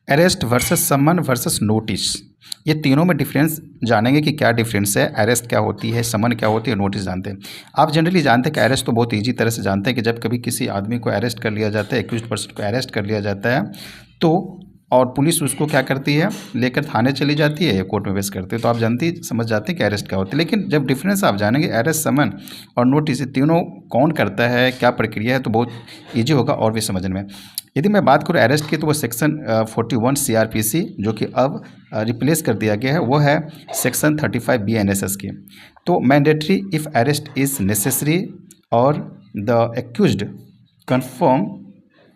Arrest versus समन versus notice, ये तीनों में डिफरेंस जानेंगे कि क्या डिफरेंस है। अरेस्ट क्या होती है, समन क्या होती है, नोटिस जानते हैं। आप जनरली जानते हैं कि अरेस्ट तो बहुत ईजी तरह से जानते हैं कि जब कभी किसी आदमी को अरेस्ट कर लिया जाता है, एक्यूज्ड पर्सन को अरेस्ट कर लिया जाता है तो और पुलिस उसको क्या करती है, लेकर थाने चली जाती है या कोर्ट में पेश करती है, तो आप जानती समझ जाते हैं कि अरेस्ट क्या होती है। लेकिन जब डिफरेंस आप जानेंगे अरेस्ट, समन और नोटिस, ये तीनों कौन करता है, क्या प्रक्रिया है, तो बहुत ईजी होगा और भी समझने में। यदि मैं बात करूँ अरेस्ट की, तो वो सेक्शन 41 CRPC जो कि अब रिप्लेस कर दिया गया है, वो है सेक्शन 35 BNSS की। तो mandatory if arrest is necessary और the accused confirm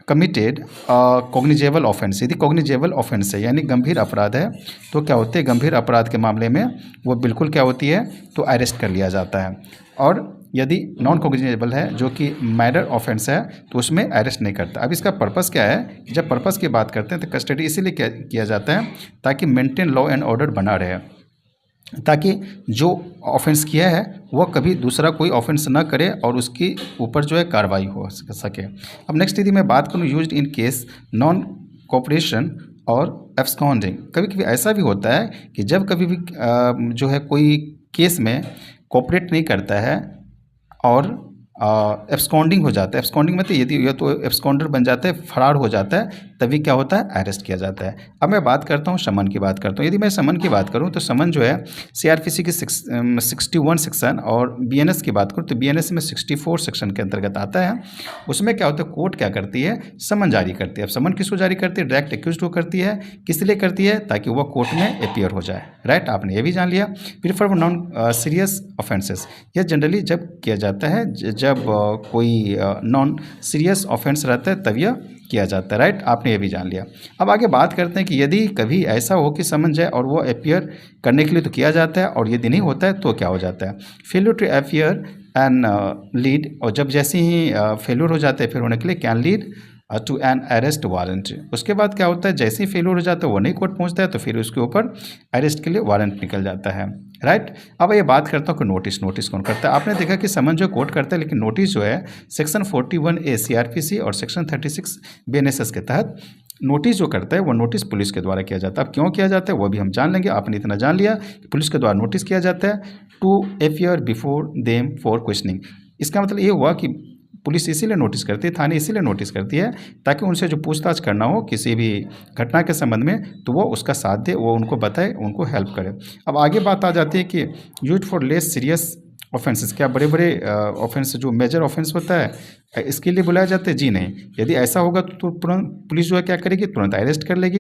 committed cognizable offence, यदि कॉग्निजेबल ऑफेंस है यानी गंभीर अपराध है, तो क्या होते हैं, गंभीर अपराध के मामले में वो बिल्कुल क्या होती है, तो अरेस्ट कर लिया जाता है। और यदि नॉन कॉग्निजेबल है जो कि माइनर ऑफेंस है, तो उसमें अरेस्ट नहीं करता। अब इसका पर्पस क्या है, जब पर्पस की बात करते हैं तो कस्टडी इसीलिए किया जाता है ताकि मेंटेन लॉ एंड ऑर्डर बना रहे, ताकि जो ऑफेंस किया है वो कभी दूसरा कोई ऑफेंस ना करे और उसके ऊपर जो है कार्रवाई हो सके। अब नेक्स्ट यदि मैं बात करूँ used in case non cooperation और एब्सकॉन्डिंग, कभी कभी ऐसा भी होता है कि जब कभी भी जो है कोई केस में कोऑपरेट नहीं करता है और एब्सकॉन्डिंग हो जाता है। एब्सकॉन्डिंग मतलब यदि या तो एब्सकॉन्डर बन जाता है, फरार हो जाता है, तभी क्या होता है, अरेस्ट किया जाता है। अब मैं बात करता हूँ समन की बात करता हूँ। यदि मैं समन की बात करूँ तो समन जो है CRPC की 61 सेक्शन और BNS की बात करूँ तो BNS में 64 सेक्शन के अंतर्गत आता है। उसमें क्या होता है, कोर्ट क्या करती है, समन जारी करती है। अब समन किसको जारी करती है, डायरेक्ट एक्यूज्ड को करती है। किस लिए करती है, ताकि वह कोर्ट में अपीयर हो जाए। राइट, आपने ये भी जान लिया। फिर फॉर नॉन सीरियस ऑफेंसेस, यह जनरली जब किया जाता है जब कोई नॉन सीरियस ऑफेंस रहता है तब यह किया जाता है। राइट, आपने ये भी जान लिया। अब आगे बात करते हैं कि यदि कभी ऐसा हो कि समन जाए और वो अपीयर करने के लिए तो किया जाता है, और यदि नहीं होता है तो क्या हो जाता है, failure to appear and lead, और जब जैसे ही फेल्यूर हो जाते हैं फिर होने के लिए can lead to an arrest warrant. उसके बाद क्या होता है, जैसे ही फेल्यूर हो जाता है वो नहीं कोर्ट पहुंचता है तो फिर उसके ऊपर अरेस्ट के लिए वारंट निकल जाता है। राइट, अब ये बात करता हूँ कि नोटिस कौन करता है। आपने देखा कि समन जो कोर्ट करता है, लेकिन नोटिस जो है सेक्शन 41A CRPC और सेक्शन 36 BNSS के तहत नोटिस जो करता है वो नोटिस पुलिस के द्वारा किया जाता है। अब क्यों किया जाता है वो भी हम जान लेंगे। आपने इतना जान लिया कि पुलिस के द्वारा नोटिस किया जाता है to appear before them for questioning. इसका मतलब ये हुआ कि पुलिस इसीलिए नोटिस करती है, थाने इसीलिए नोटिस करती है ताकि उनसे जो पूछताछ करना हो किसी भी घटना के संबंध में तो वो उसका साथ दे, वो उनको बताए, उनको हेल्प करे। अब आगे बात आ जाती है कि use for less serious offences, क्या बड़े बड़े ऑफेंस जो मेजर ऑफेंस होता है इसके लिए बुलाया जाता है? जी नहीं। यदि ऐसा होगा तो तुरंत पुलिस जो है क्या करेगी, तुरंत अरेस्ट कर लेगी।